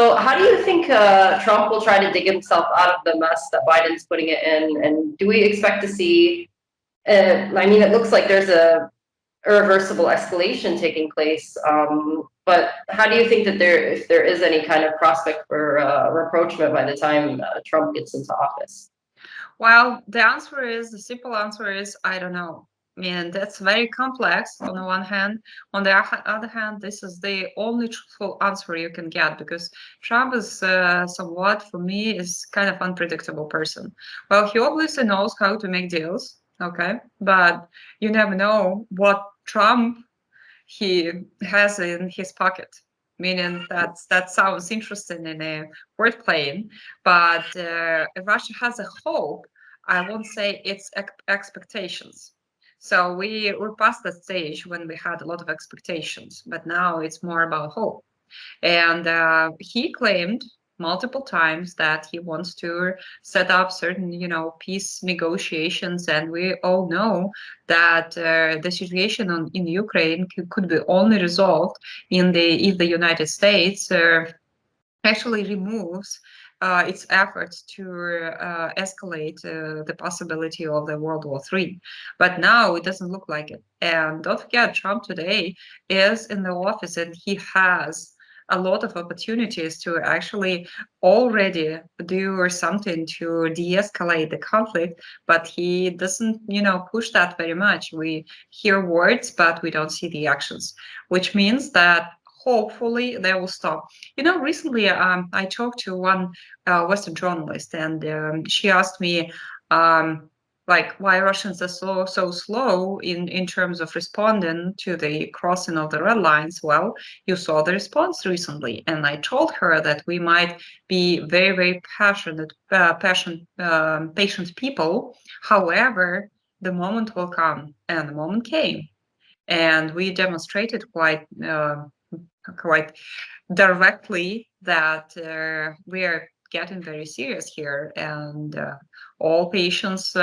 So, how do you think Trump will try to dig himself out of the mess that Biden's putting it in? And do we expect to see? I mean, it looks like there's a irreversible escalation taking place. But how do you think that if there is any kind of prospect for rapprochement by the time Trump gets into office? Well, the simple answer is, I don't know. I mean, that's very complex on the one hand. On the other hand, this is the only truthful answer you can get because Trump is somewhat, for me, is kind of unpredictable person. Well, he obviously knows how to make deals, okay, but you never know what Trump he has in his pocket. Meaning that sounds interesting in a word playing, but Russia has a hope. I won't say it's expectations. So we're past that stage when we had a lot of expectations, but now it's more about hope. And he claimed multiple times that he wants to set up certain, peace negotiations. And we all know that the situation in Ukraine could be only resolved if the United States actually removes its efforts to escalate the possibility of the World War III. But now it doesn't look like it. And don't forget, Trump today is in the office and he has a lot of opportunities to actually already do something to de-escalate the conflict, but he doesn't, push that very much. We hear words, but we don't see the actions, which means that hopefully they will stop. Recently I talked to one Western journalist, and she asked me, like, why Russians are so slow in terms of responding to the crossing of the red lines. Well, you saw the response recently, and I told her that we might be very, very patient people. However, the moment will come, and the moment came, and we demonstrated quite directly that we are getting very serious here, and all patience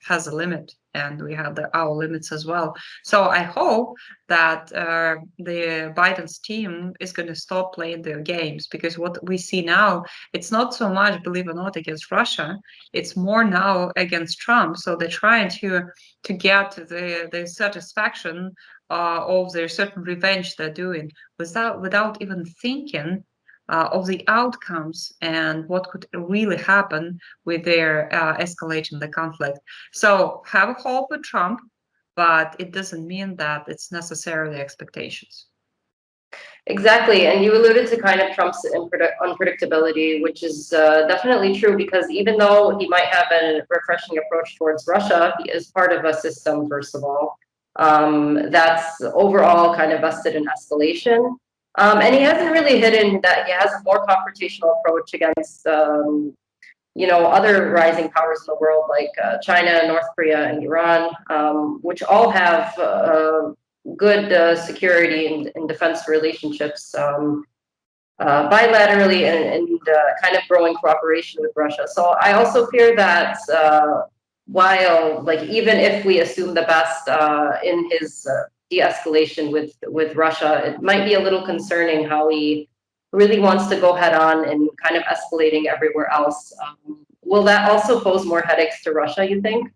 has a limit, and we have our limits as well. So I hope that the Biden's team is going to stop playing their games, because what we see now, it's not so much, believe it or not, against Russia. It's more now against Trump. So they're trying to get the satisfaction of their certain revenge they're doing without even thinking of the outcomes and what could really happen with their escalating the conflict. So have a hope with Trump, but it doesn't mean that it's necessarily expectations. Exactly, and you alluded to kind of Trump's unpredictability, which is definitely true because even though he might have a refreshing approach towards Russia, he is part of a system, first of all, that's overall kind of vested in escalation. And he hasn't really hidden that he has a more confrontational approach against, other rising powers in the world like China, North Korea, and Iran, which all have good security and defense relationships bilaterally and kind of growing cooperation with Russia. So I also fear that while, like, even if we assume the best in his de-escalation with Russia, it might be a little concerning how he really wants to go head on and kind of escalating everywhere else. Will that also pose more headaches to Russia, you think?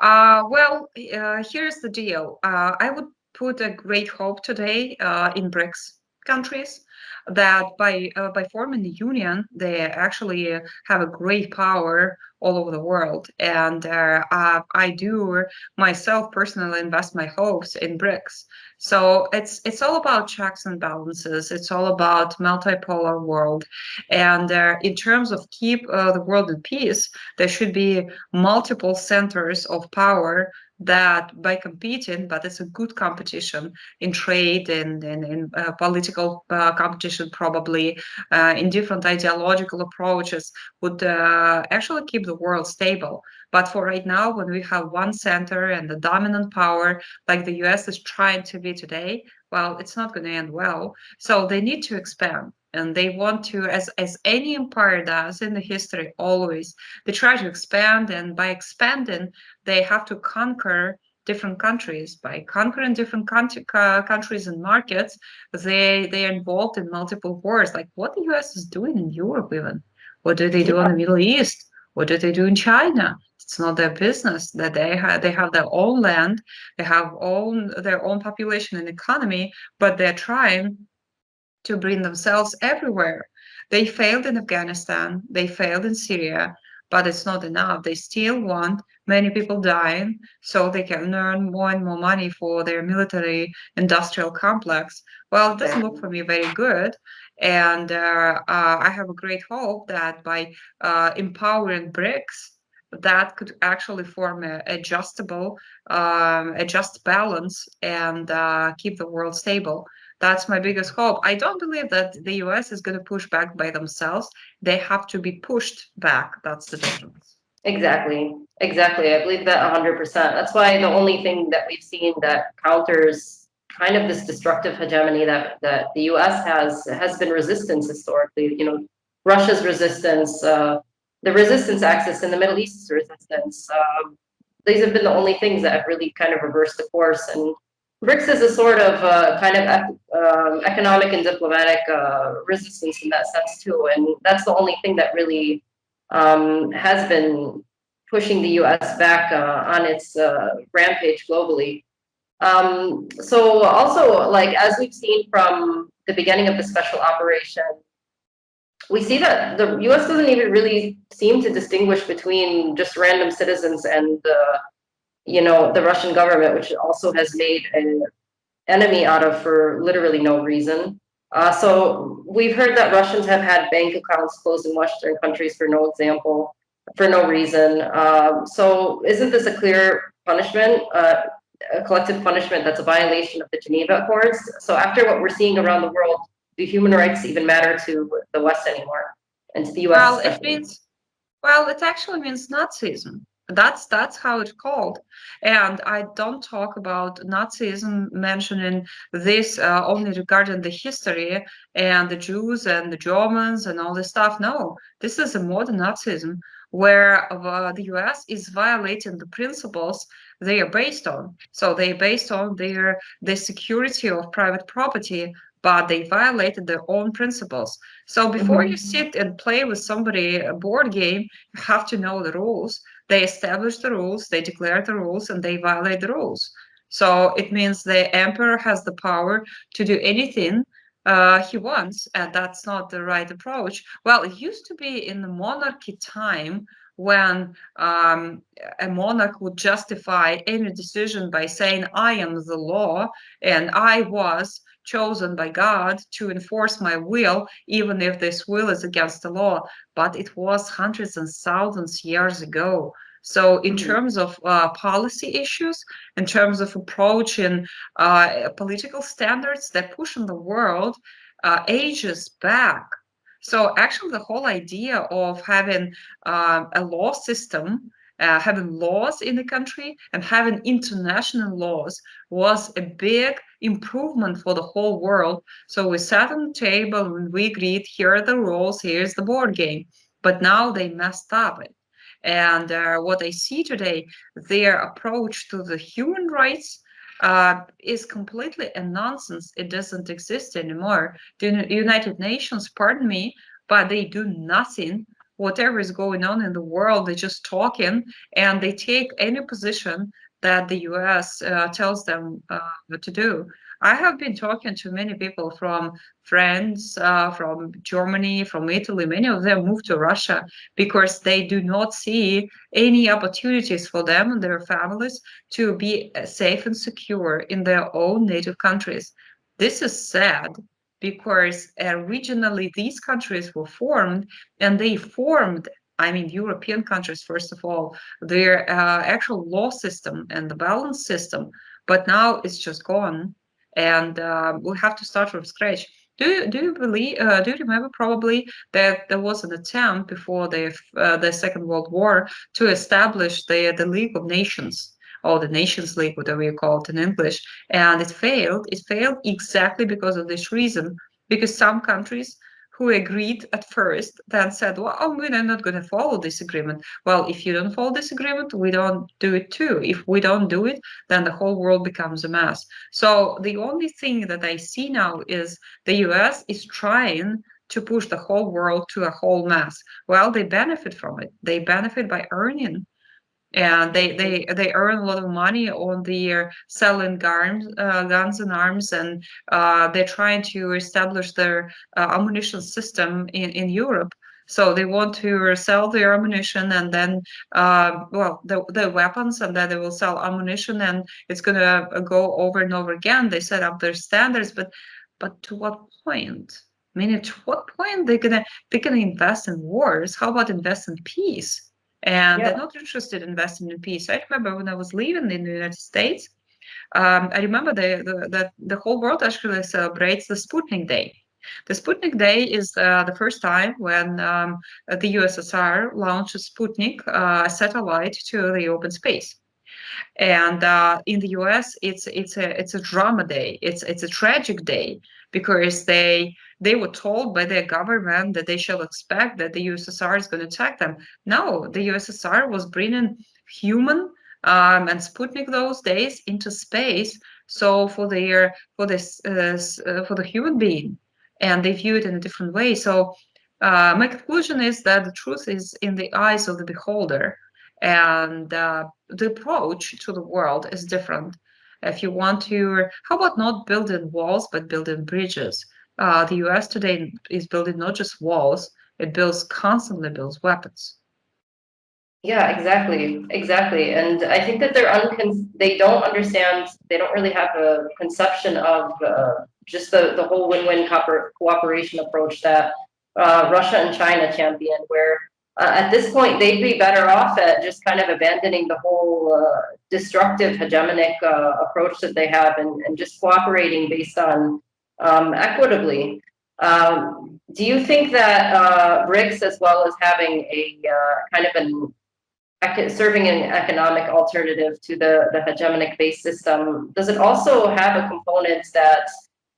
Well, here's the deal. I would put a great hope today in BRICS countries that by forming the union, they actually have a great power all over the world. And I do myself personally invest my hopes in BRICS. So it's all about checks and balances. It's all about multipolar world. And in terms of keep the world in peace, there should be multiple centers of power that by competing, but it's a good competition in trade and in political competition, probably in different ideological approaches, would actually keep the world stable. But for right now, when we have one center and the dominant power, like the US is trying to be today, well, it's not going to end well. So they need to expand. And they want to, as any empire does in the history, always they try to expand, and by expanding, they have to conquer different countries. By conquering different countries and markets, they are involved in multiple wars. Like what the US is doing in Europe, even. What do they do in Yeah, the Middle East? What do they do in China? It's not their business. That they have their own land, they have their own population and economy, but they're trying to bring themselves everywhere. They failed in Afghanistan, they failed in Syria, but it's not enough. They still want many people dying so they can earn more and more money for their military industrial complex. Well, it doesn't look exactly. for me very good. And I have a great hope that by empowering BRICS, that could actually form a just balance and keep the world stable. That's my biggest hope. I don't believe that the US is going to push back by themselves. They have to be pushed back. That's the difference. Exactly. Exactly. I believe that 100%. That's why the only thing that we've seen that counters kind of this destructive hegemony that the US has been resistance historically. You know, Russia's resistance, the resistance axis in the Middle East's resistance. These have been the only things that have really kind of reversed the course. And BRICS is a sort of kind of economic and diplomatic resistance in that sense too. And that's the only thing that really has been pushing the US back on its rampage globally. So also, like, as we've seen from the beginning of the special operation, we see that the US doesn't even really seem to distinguish between just random citizens and the Russian government, which it also has made an enemy out of for literally no reason. So we've heard that Russians have had bank accounts closed in Western countries for no reason. So isn't this a clear punishment, a collective punishment that's a violation of the Geneva Accords? So after what we're seeing around the world, do human rights even matter to the West anymore, and to the US Well, especially? it actually means Nazism. That's how it's called. And I don't talk about Nazism mentioning this only regarding the history and the Jews and the Germans and all this stuff. No, this is a modern Nazism where the US is violating the principles they are based on. So they're based on the security of private property, but they violated their own principles. So before you Mhm. sit and play with somebody a board game, you have to know the rules. They establish the rules, they declare the rules, and they violate the rules. So it means the emperor has the power to do anything he wants, and that's not the right approach. Well, it used to be in the monarchy time when a monarch would justify any decision by saying, I am the law, and I was chosen by God to enforce my will, even if this will is against the law. But it was hundreds and thousands years ago. So, in Mhm. terms of policy issues, in terms of approaching political standards that push in the world ages back. So, actually, the whole idea of having a law system, having laws in the country, and having international laws was a big improvement for the whole world. So we sat on the table and we agreed, here are the rules, here's the board game. But now they messed up it. And what I see today, their approach to the human rights is completely a nonsense. It doesn't exist anymore. The United Nations, pardon me, but they do nothing. Whatever is going on in the world, they're just talking and they take any position that the US tells them to do. I have been talking to many people from France, from Germany, from Italy. Many of them moved to Russia because they do not see any opportunities for them and their families to be safe and secure in their own native countries. This is sad because originally these countries were formed and they formed, I mean, European countries, first of all, their actual law system and the balance system, but now it's just gone, and we have to start from scratch. Do you believe? Do you remember probably that there was an attempt before the Second World War to establish the League of Nations, or the Nations League, whatever you call it in English, and it failed. It failed exactly because of this reason, because some countries who agreed at first, then said, well, we're not going to follow this agreement. Well, if you don't follow this agreement, we don't do it too. If we don't do it, then the whole world becomes a mess. So the only thing that I see now is the US is trying to push the whole world to a whole mess. Well, they benefit from it. They benefit by earning, and they earn a lot of money on the selling guns and arms, and they're trying to establish their ammunition system in Europe. So they want to sell their ammunition, and then well, the weapons, and then they will sell ammunition, and it's going to go over and over again. They set up their standards, but to what point? I mean, at what point they're gonna invest in wars? How about invest in peace? And they're Yeah. not interested in investing in peace. I remember when I was living in the United States, I remember the whole world actually celebrates the Sputnik Day. The Sputnik Day is the first time when the USSR launched Sputnik, a satellite, to the open space. And in the US, it's a drama day. It's a tragic day because they were told by their government that they shall expect that the USSR is going to attack them. No, the USSR was bringing human and Sputnik those days into space. So for the human being, and they view it in a different way. So my conclusion is that the truth is in the eyes of the beholder, and the approach to the world is different. If you want to, how about not building walls but building bridges? The US today is building not just walls; it constantly builds weapons. Yeah, exactly. And I think that they don't understand, they don't really have a conception of just the whole win-win cooperation approach that Russia and China champion, where at this point they'd be better off at just kind of abandoning the whole destructive hegemonic approach that they have, and just cooperating based on equitably. Do you think that BRICS, as well as having a kind of an serving an economic alternative to the hegemonic based system, does it also have a component that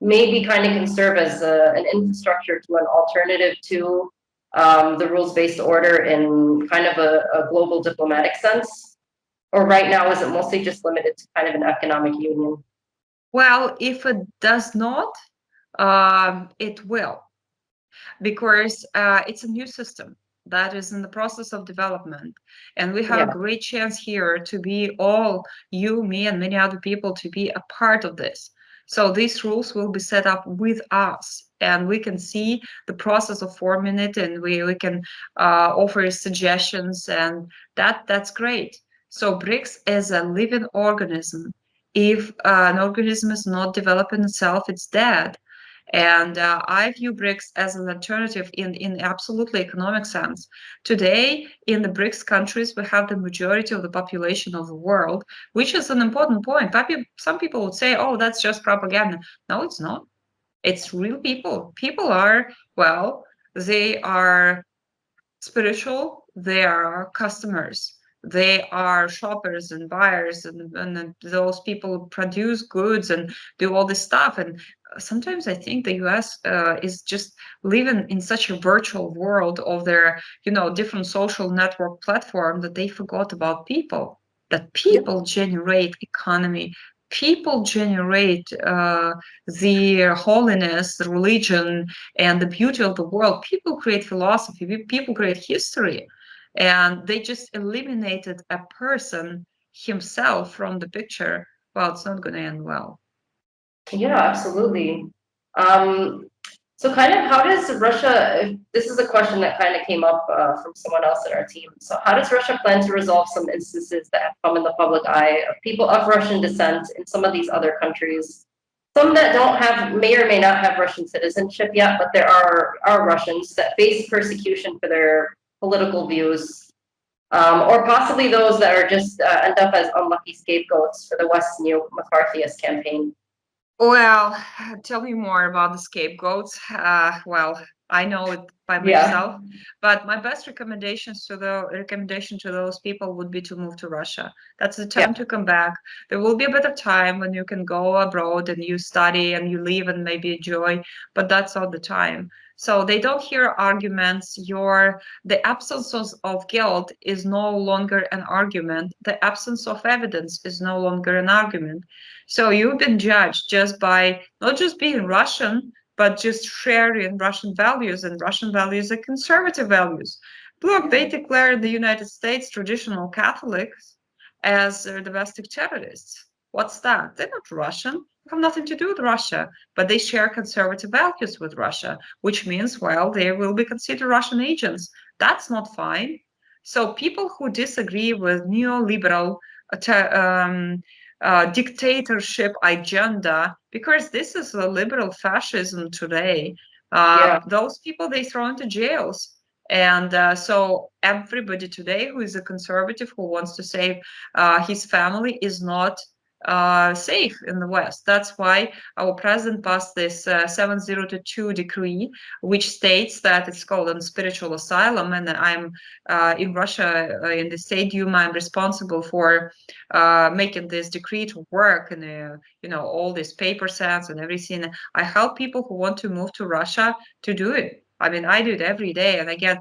maybe kind of can serve as an infrastructure to an alternative to the rules based order in kind of a global diplomatic sense? Or right now, is it mostly just limited to kind of an economic union? Well, if it does not, it will, because it's a new system that is in the process of development, and we have a Yeah. great chance here to be all, you, me, and many other people, to be a part of this. So these rules will be set up with us, and we can see the process of forming it, and we can offer suggestions, and that's great. So BRICS is a living organism. If an organism is not developing itself, it's dead. And I view BRICS as an alternative in absolutely economic sense. Today, in the BRICS countries, we have the majority of the population of the world, which is an important point. Some people would say, oh, that's just propaganda. No, it's not. It's real people. People are, well, they are spiritual, they are customers, they are shoppers and buyers, and those people produce goods and do all this stuff. And sometimes I think the US is just living in such a virtual world of their different social network platform that they forgot about people, that people generate economy, people generate the holiness, the religion, and the beauty of the world. People create philosophy, people create history, and they just eliminated a person himself from the picture. Well, it's not going to end well. Yeah, absolutely. Um, so kind of how does Russia, this is a question that kind of came up from someone else in our team. So how does Russia plan to resolve some instances that have come in the public eye of people of Russian descent in some of these other countries? Some that don't have, may or may not have Russian citizenship yet, but there are Russians that face persecution for their political views, or possibly those that are just end up as unlucky scapegoats for the West's new McCarthyist campaign. Well, tell me more about the scapegoats. Well, I know it by Yeah. myself, but my best recommendation to those people would be to move to Russia. That's the Yeah. time to come back. There will be a bit of time when you can go abroad and you study and you live and maybe enjoy, but that's not the time. So they don't hear arguments. The absence of guilt is no longer an argument. The absence of evidence is no longer an argument. So you've been judged just by not just being Russian, but just sharing Russian values, and Russian values are conservative values. Look, they declare the United States traditional Catholics as domestic terrorists. What's that? They're not Russian. They have nothing to do with Russia, but they share conservative values with Russia, which means, well, they will be considered Russian agents. That's not fine. So people who disagree with neoliberal dictatorship agenda, because this is a liberal fascism today, Yeah. those people, they throw into jails. And so everybody today who is a conservative, who wants to save his family, is not safe in the West. That's why our president passed this 7022 decree, which states that it's called a spiritual asylum. And I'm in Russia, in the State Duma, I'm responsible for making this decree to work, and all these paper sets and everything. I help people who want to move to Russia to do it. I mean, I do it every day, and I get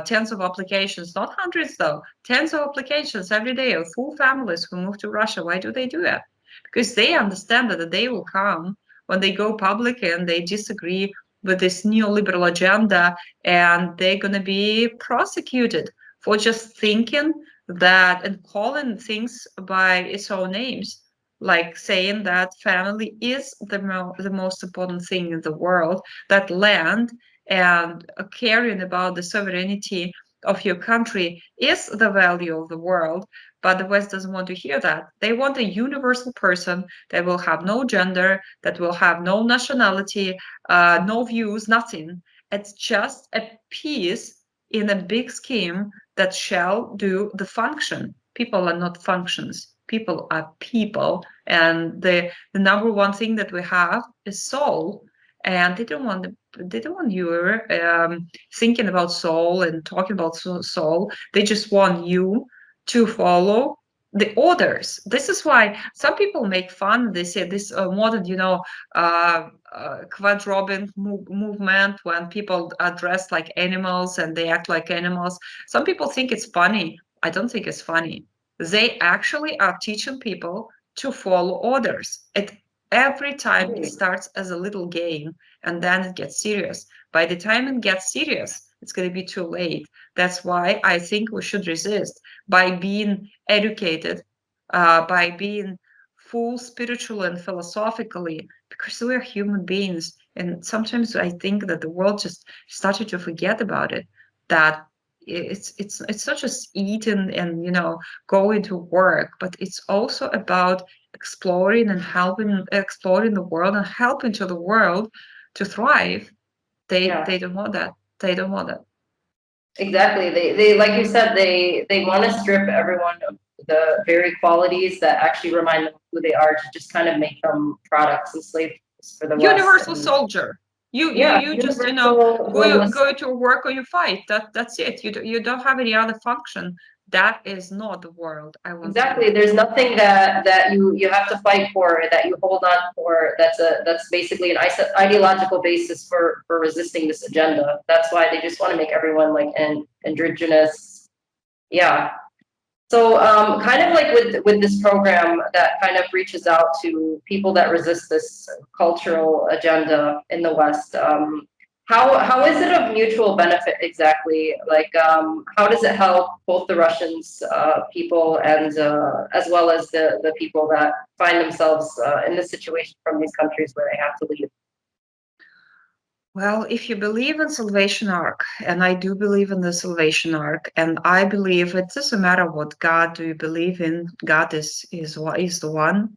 tens of applications, not hundreds though, tens of applications every day of full families who move to Russia. Why do they do that? Because they understand that the day will come when they go public and they disagree with this neoliberal agenda, and they're going to be prosecuted for just thinking that and calling things by its own names, like saying that family is the most important thing in the world, that land and caring about the sovereignty of your country is the value of the world. But the West doesn't want to hear that. They want a universal person that will have no gender, that will have no nationality, no views, nothing. It's just a piece in a big scheme that shall do the function. People are not functions. People are people. And the number one thing that we have is soul. And they don't want you thinking about soul and talking about soul. They just want you to follow the orders. This is why some people make fun. They say this modern, quadrobin movement, when people are dressed like animals and they act like animals. Some people think it's funny. I don't think it's funny. They actually are teaching people to follow orders. Every time it starts as a little game, and then it gets serious. By the time it gets serious, it's going to be too late. That's why I think we should resist by being educated, by being full spiritual and philosophically, because we're human beings. And sometimes I think that the world just started to forget about it, that it's not just eating and going to work, but it's also about exploring and exploring the world and helping to the world to thrive. They don't want that. They don't want that. Exactly. They like you said, they want to strip everyone of the very qualities that actually remind them of who they are, to just kind of make them products and slaves for the West. Universal And soldier. You yeah, just go to work or you fight. That's it. You don't have any other function. That is not the world I want to exactly. live. There's nothing that you have to fight for, that you hold on for. That's basically an ideological basis for resisting this agenda. That's why they just want to make everyone like androgynous. Yeah. So, kind of like with this program that kind of reaches out to people that resist this cultural agenda in the West, how is it of mutual benefit exactly? Like, how does it help both the Russians people and as well as the people that find themselves in this situation from these countries where they have to leave? Well, if you believe in Salvation Arc, and I do believe in the Salvation Arc, and I believe it doesn't matter what God do you believe in, God is the one.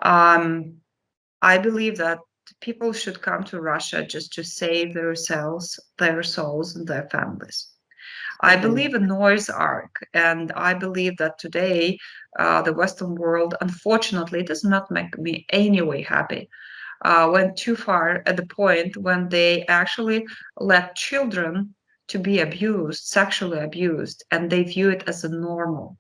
I believe that people should come to Russia just to save themselves, their souls, and their families. I believe in Noah's Ark, and I believe that today the Western world, unfortunately, does not make me anyway happy. Went too far at the point when they actually let children to be abused, sexually abused, and they view it as a normal.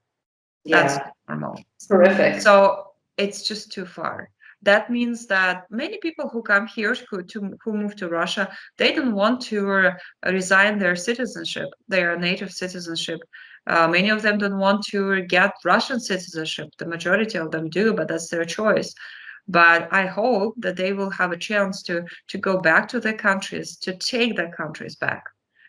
That's Yeah, normal. it's horrific. So it's just too far. That means that many people who come here, who move to Russia, they don't want to resign their citizenship, their native citizenship. Many of them don't want to get Russian citizenship. The majority of them do, but that's their choice. But I hope that they will have a chance to go back to their countries, to take their countries back,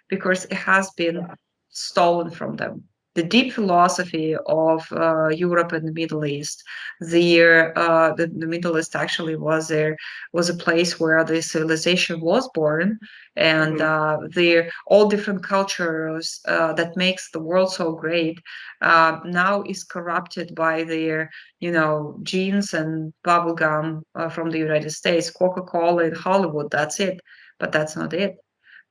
because it has been stolen from them. The deep philosophy of Europe and the Middle East, the Middle East actually was a place where the civilization was born, and the all different cultures that makes the world so great now is corrupted by their jeans and bubblegum from the United States, Coca-Cola in Hollywood. That's it, but that's not it.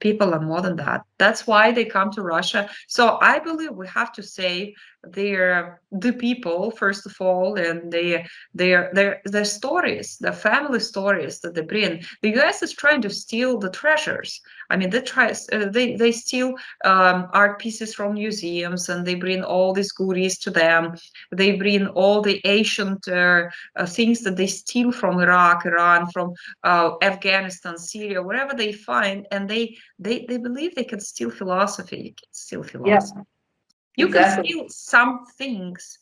People are more than that. That's why they come to Russia. So I believe we have to say the people first of all, and their stories, their family stories that they bring. The U.S. is trying to steal the treasures. I mean, they steal art pieces from museums, and they bring all these goodies to them. They bring all the ancient things that they steal from Iraq, Iran, from Afghanistan, Syria, wherever they find, and they believe they can steal philosophy. You can steal philosophy. You can exactly. steal some things,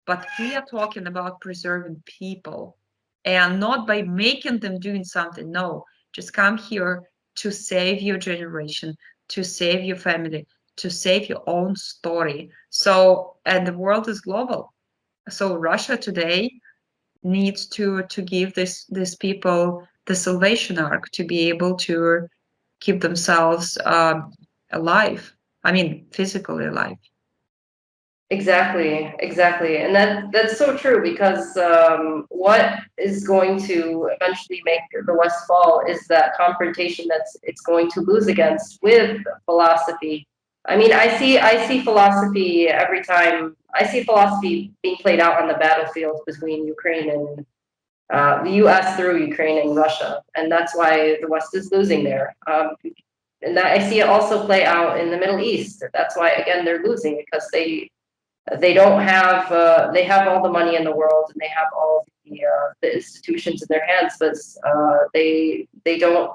but we are talking about preserving people, and not by making them doing something. No, just come here to save your generation, to save your family, to save your own story. So, and the world is global. So Russia today needs to give these people the salvation arc to be able to keep themselves alive. I mean, physically alive. Exactly, exactly. And that's so true because what is going to eventually make the West fall is that confrontation that's it's going to lose against with philosophy. I mean, I see philosophy every time. I see philosophy being played out on the battlefield between Ukraine and the U.S. through Ukraine and Russia, and that's why the West is losing there. And that I see it also play out in the Middle East. That's why again they're losing because they don't have they have all the money in the world and they have all the institutions in their hands, but they don't.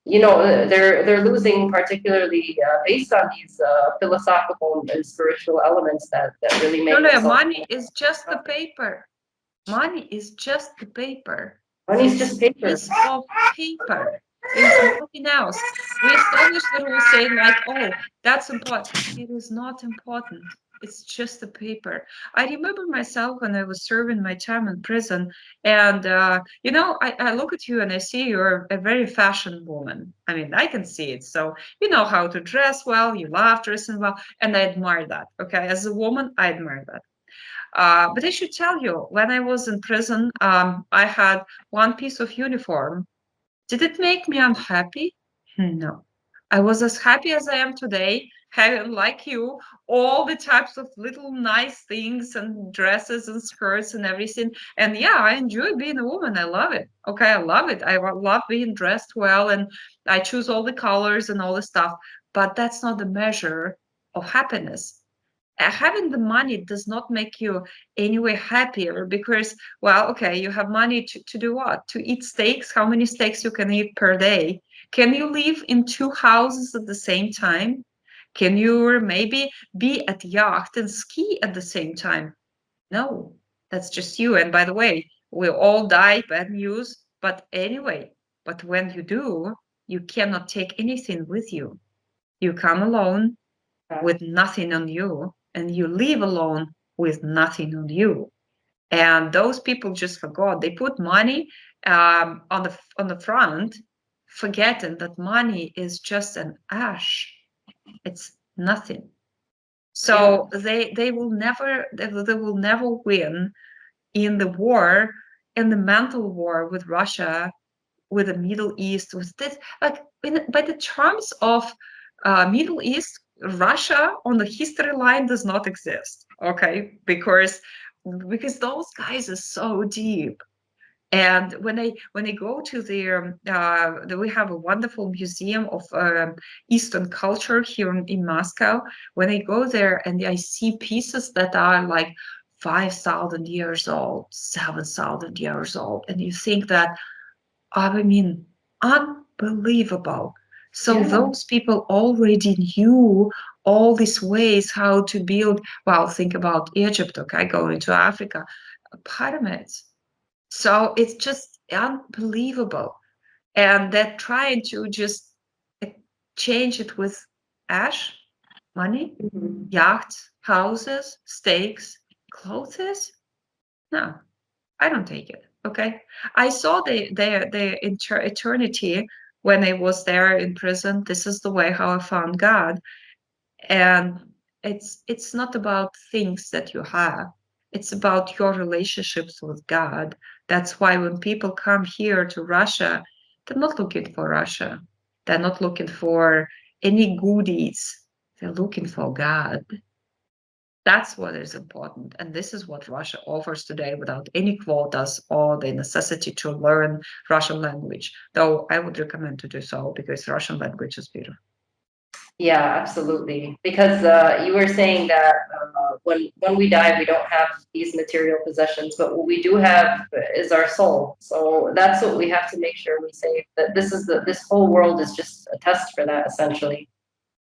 They're losing particularly based on these philosophical and spiritual elements that really make No, themselves. money is just the paper. Money is just the paper. Money's It's just a paper. piece of paper. It's nothing else. We established the rule saying like, oh, that's important. It is not important. It's just a paper. I remember myself when I was serving my time in prison, and I look at you and I see you're a very fashion woman. I mean, I can see it. So you know how to dress well, you love dressing well, and I admire that. Okay, as a woman, I admire that. But I should tell you, when I was in prison, I had one piece of uniform. Did it make me unhappy? No. I was as happy as I am today, having, like you, all the types of little nice things and dresses and skirts and everything. And yeah, I enjoy being a woman. I love it. Okay, I love it. I love being dressed well, and I choose all the colors and all the stuff. But that's not the measure of happiness. Having the money does not make you anyway happier, because, well, okay, you have money to do what? To eat steaks? How many steaks you can eat per day? Can you live in two houses at the same time? Can you maybe be at yacht and ski at the same time? No, that's just you. And by the way, we all die, bad news. But anyway, but when you do, you cannot take anything with you. You come alone with nothing on you, and you leave alone with nothing on you. And those people just forgot. They put money on the front, forgetting that money is just an ash. It's nothing. Yeah. So they will never win in the war, in the mental war with Russia, with the Middle East, with this, like by the terms of Middle East, Russia on the history line does not exist. Okay, because those guys are so deep. And when I go to their, we have a wonderful museum of Eastern culture here in Moscow. When I go there and I see pieces that are like 5,000 years old, 7,000 years old, and you think that, I mean, unbelievable. So Yeah. those people already knew all these ways how to build. Well, think about Egypt, okay, going to Africa, pyramids. So it's just unbelievable. And they're trying to just uh, change it with ash, money, Mhm. yachts, houses, steaks, clothes. No, I don't take it. Okay, I saw the eternity when I was there in prison. This is the way how I found God, and it's not about things that you have. It's about your relationships with God. That's why when people come here to Russia, they're not looking for Russia. They're not looking for any goodies. They're looking for God. That's what is important. And this is what Russia offers today without any quotas or the necessity to learn Russian language. Though I would recommend to do so because Russian language is beautiful. Yeah, absolutely. Because you were saying that when we die, we don't have these material possessions, but what we do have is our soul. So that's what we have to make sure we save. That this whole world is just a test for that, essentially.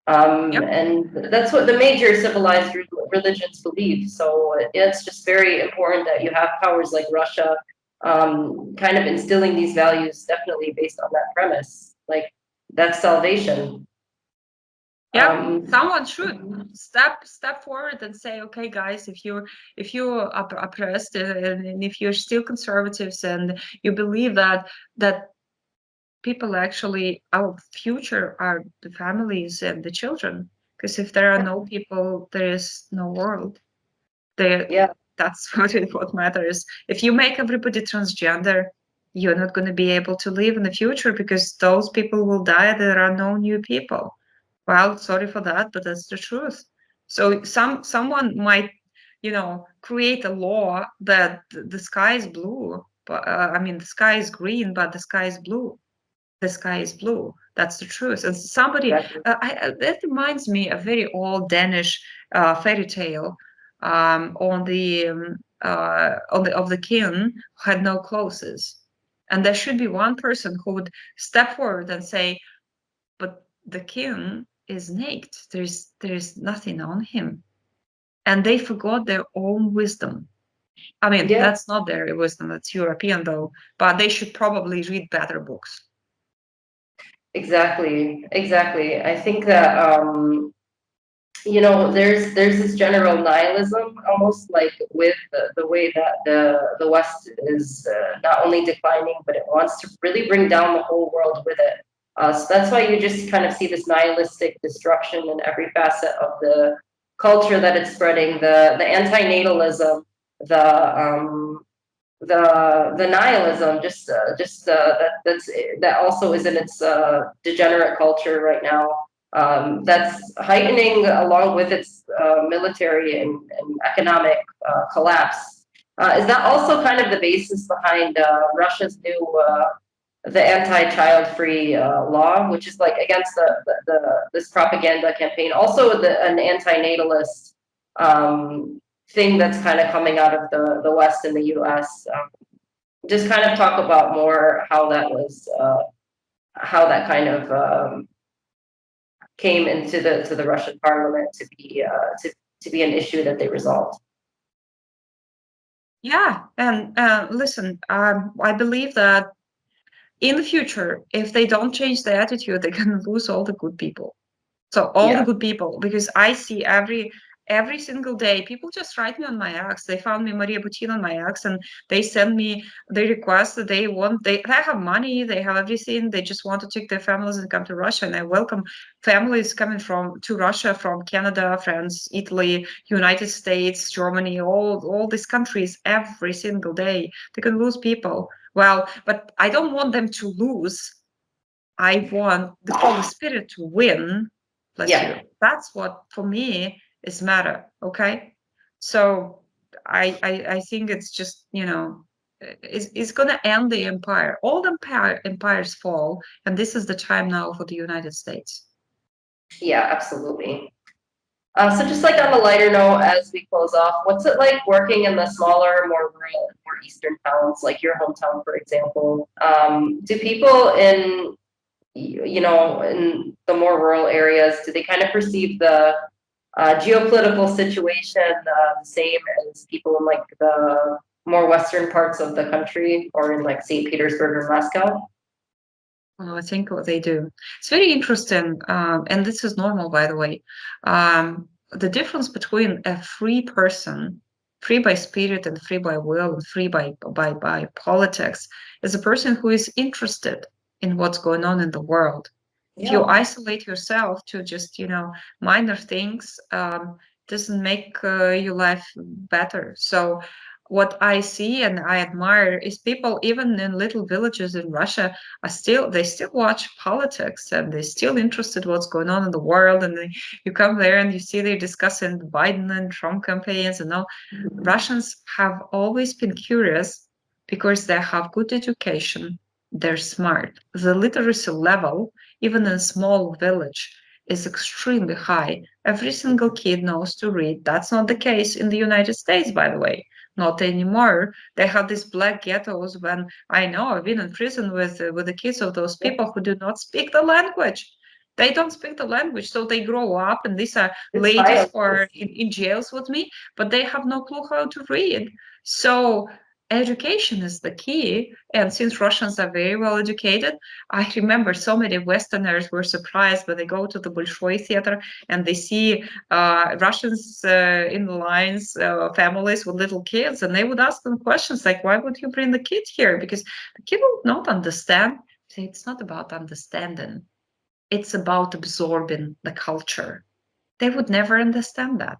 Yep. And that's what the major civilized religions believe. So it's just very important that you have powers like Russia, kind of instilling these values, definitely based on that premise. Like that's salvation. Yeah. Um, Someone should step forward and say, okay, guys, if you're oppressed and if you're still conservatives and you believe that people actually our future are the families and the children, because if there are no people, there is no world. There, yeah, that's what matters. If you make everybody transgender, you're not going to be able to live in the future because those people will die. There are no new people. Well, sorry for that, but that's the truth. So someone might, create a law that the sky is blue, but I mean the sky is green, but the sky is blue. The sky is blue. That's the truth. And somebody, exactly. that reminds me a very old Danish fairy tale on the of the king who had no clothes, and there should be one person who would step forward and say, "But the king is naked. There's nothing on him," and they forgot their own wisdom. I mean, Yeah, that's not their wisdom. That's European though, but they should probably read better books. exactly, exactly. I think that there's this general nihilism, almost like with the way that the West is not only declining, but it wants to really bring down the whole world with it. So that's why you just kind of see this nihilistic destruction in every facet of the culture that it's spreading. The anti-natalism, the the nihilism, that also is in its degenerate culture right now. That's heightening along with its military and economic collapse. Is that also kind of the basis behind Russia's new the anti-child-free law, which is like against this propaganda campaign? Also, an anti-natalist thing that's kind of coming out of the West and the U.S. Just kind of talk about more how that was, how that kind of came into the Russian parliament to be an issue that they resolved. Yeah, and listen, I believe that in the future, if they don't change the attitude, they're gonna lose all the good people. So all the Yeah, good people, because I see every single day, people just write me on my ex. They found me Maria Butina on my ex, and they send me they request that they have money, they have everything. They just want to take their families and come to Russia. And I welcome families coming from to Russia from Canada, France, Italy, United States, Germany, all these countries every single day. They can lose people. Well, but I don't want them to lose. I want the Holy Spirit to win. Bless you. yeah, That's what for me is matter. Okay. So I think it's just, it's gonna end the empire. All the empires fall, and this is the time now for the United States. yeah, absolutely. So just like on a lighter note, as we close off, what's it like working in the smaller, more rural, and more eastern towns, like your hometown, for example? Do people in, in the more rural areas, do they kind of perceive the geopolitical situation the same as people in like the more western parts of the country, or in like St. Petersburg or Moscow? I think what they do. It's very interesting, and this is normal, by the way. The difference between a free person, free by spirit and free by will and free by politics, is a person who is interested in what's going on in the world. If you Yeah, isolate yourself to just, minor things, doesn't make your life better. So what I see and I admire is people even in little villages in Russia they still watch politics and they're still interested what's going on in the world. And you come there and you see they're discussing Biden and Trump campaigns and all. Russians have always been curious because they have good education, they're smart. The literacy level, even in a small village, is extremely high. Every single kid knows to read. That's not the case in the United States, by the way. Not anymore. They have these black ghettos when I know I've been in prison with the kids of those yeah, people who do not speak the language. They don't speak the language, so they grow up, and these are it's ladies wild who to are see. in jails with me, but they have no clue how to read. So education is the key. And since Russians are very well educated, I remember so many Westerners were surprised when they go to the Bolshoi theater and they see Russians in the lines, families with little kids, and they would ask them questions like, "Why would you bring the kid here?" Because the kid will not understand. See, it's not about understanding; it's about absorbing the culture. They would never understand that.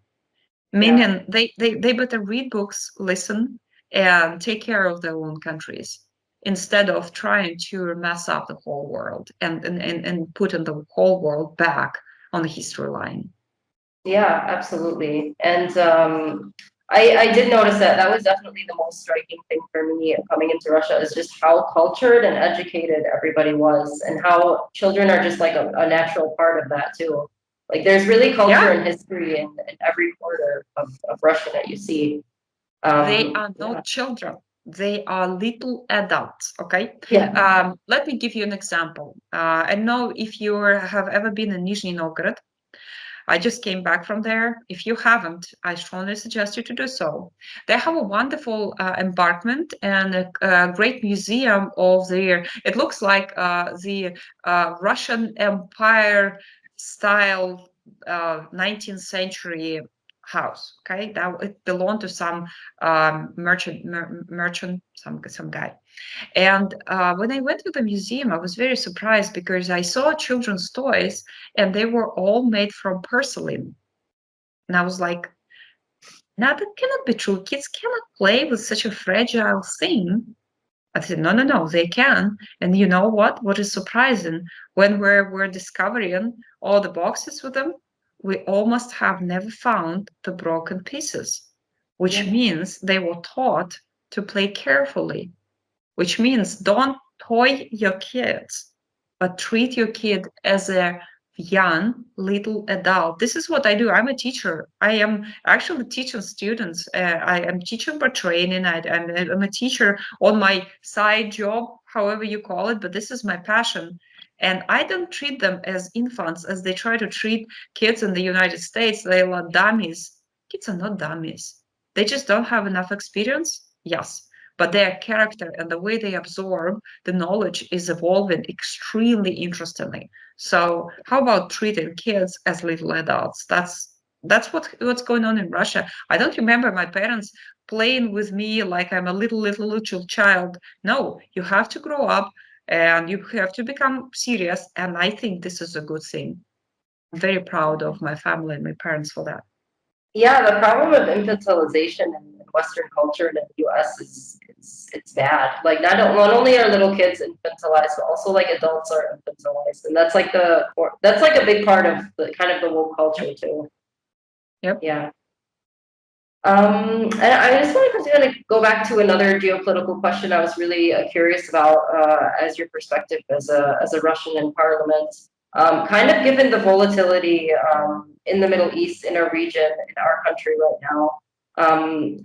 Yeah. Meaning they better read books, listen, and take care of their own countries instead of trying to mess up the whole world and putting the whole world back on the history line. Yeah, absolutely. And I did notice that that was definitely the most striking thing for me coming into Russia, is just how cultured and educated everybody was, and how children are just like a natural part of that too. Like there's really culture Yeah, and history in every corner of Russia that you see. they are Yeah. not children. They are little adults. Okay. Yeah. Let me give you an example. I know if you have ever been in Nizhny Novgorod. I just came back from there. If you haven't, I strongly suggest you to do so. They have a wonderful embankment and a great museum of it looks like the Russian Empire style 19th century house. Okay, that it belonged to some merchant, some guy. And when I went to the museum, I was very surprised because I saw children's toys and they were all made from porcelain. And I was like, now that cannot be true. Kids cannot play with such a fragile thing. I said, no, no, no, they can. And you know what? What is surprising? When we're discovering all the boxes with them, we almost have never found the broken pieces, which Yeah. means they were taught to play carefully, which means don't toy your kids, but treat your kid as a young little adult. This is what I do. I'm a teacher. I am actually teaching students. I am teaching by training. I'm a teacher on my side job, however you call it, but this is my passion. And I don't treat them as infants as they try to treat kids in the United States. They are dummies. Kids are not dummies. They just don't have enough experience. Yes, but their character and the way they absorb the knowledge is evolving extremely interestingly. So how about treating kids as little adults? That's what's going on in Russia. I don't remember my parents playing with me like I'm a little child. No, you have to grow up and you have to become serious, and I think this is a good thing. I'm very proud of my family and my parents for that. Yeah, the problem of infantilization in Western culture and in the US is it's bad. Like not only are little kids infantilized, but also like adults are infantilized. And that's like a big part of the kind of the woke Yep. culture too. Yep. Yeah. And I just wanted to kind of go back to another geopolitical question I was really curious about as your perspective as a Russian in parliament. kind of given the volatility in the Middle East, in our region, in our country right now.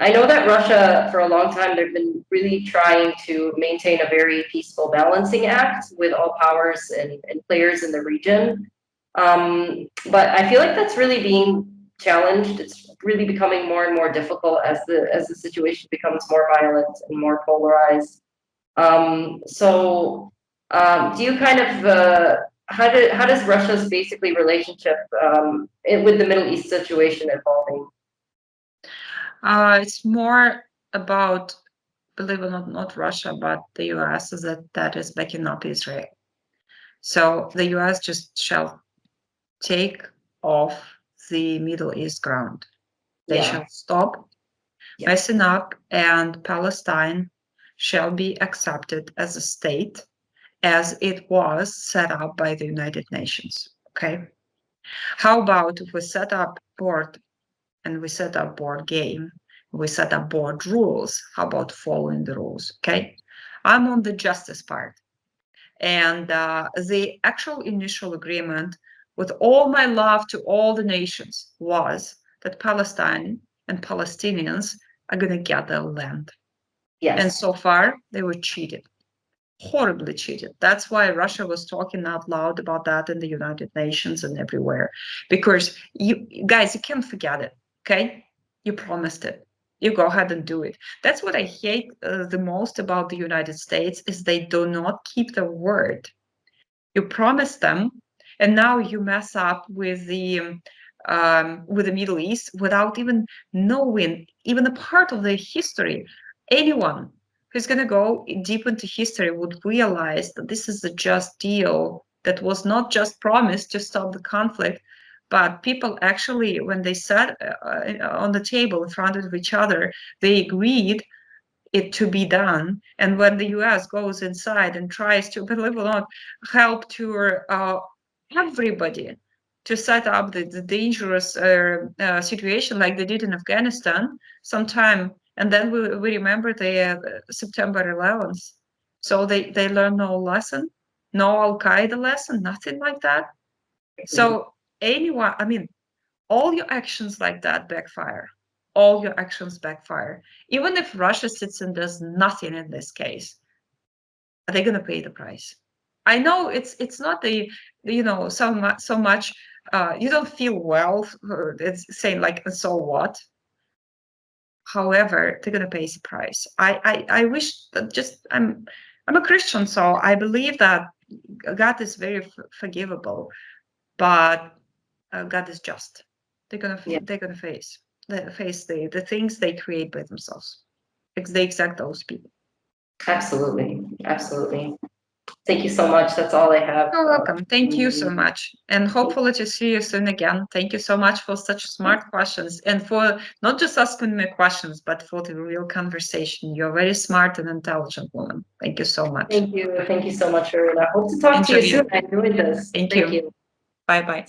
I know that Russia, for a long time, they've been really trying to maintain a very peaceful balancing act with all powers and players in the region. But I feel like that's really being challenged. It's really becoming more and more difficult as the situation becomes more violent and more polarized. Do you kind of how does Russia's basically relationship with the Middle East situation evolving? It's more about, believe it or not Russia, but the US is that is backing up Israel. So the US just shall take off the Middle East ground. They shall stop messing up, and Palestine shall be accepted as a state as it was set up by the United Nations. Okay. How about if we set up board and we set up board game, we set up board rules? How about following the rules? Okay. I'm on the justice part. And the actual initial agreement, with all my love to all the nations, was that Palestine and Palestinians are going to get their land. Yes. And so far, they were cheated, horribly cheated. That's why Russia was talking out loud about that in the United Nations and everywhere. Because you guys, you can't forget it, okay? You promised it. You go ahead and do it. That's what I hate the most about the United States, is they do not keep their word. You promise them, and now you mess up with the Middle East without even knowing even a part of the history. Anyone who's going to go deep into history would realize that this is a just deal that was not just promised to stop the conflict, but people actually, when they sat on the table in front of each other, they agreed it to be done. And when the US goes inside and tries to, believe it or not, help to everybody to set up the dangerous situation like they did in Afghanistan sometime, and then we remember the September 11th. So they learn no lesson, no Al-Qaeda lesson, nothing like that. So anyone, I mean, all your actions like that backfire. All your actions backfire. Even if Russia sits and does nothing in this case, are they going to pay the price? I know it's not the so much you don't feel well. It's saying like, so what? However, they're going to pay the price. I wish that just I'm a Christian, so I believe that God is very forgivable, but God is just. They're gonna face the things they create by themselves. They exact those people. Absolutely. Thank you so much. That's all I have. You're welcome. Thank you so much. And hopefully to see you soon again. Thank you so much for such smart questions, and for not just asking me questions, but for the real conversation. You're a very smart and intelligent woman. Thank you so much. Thank you. Thank you so much, Irina. Hope to talk to you soon. I enjoyed this. Thank you. Bye-bye.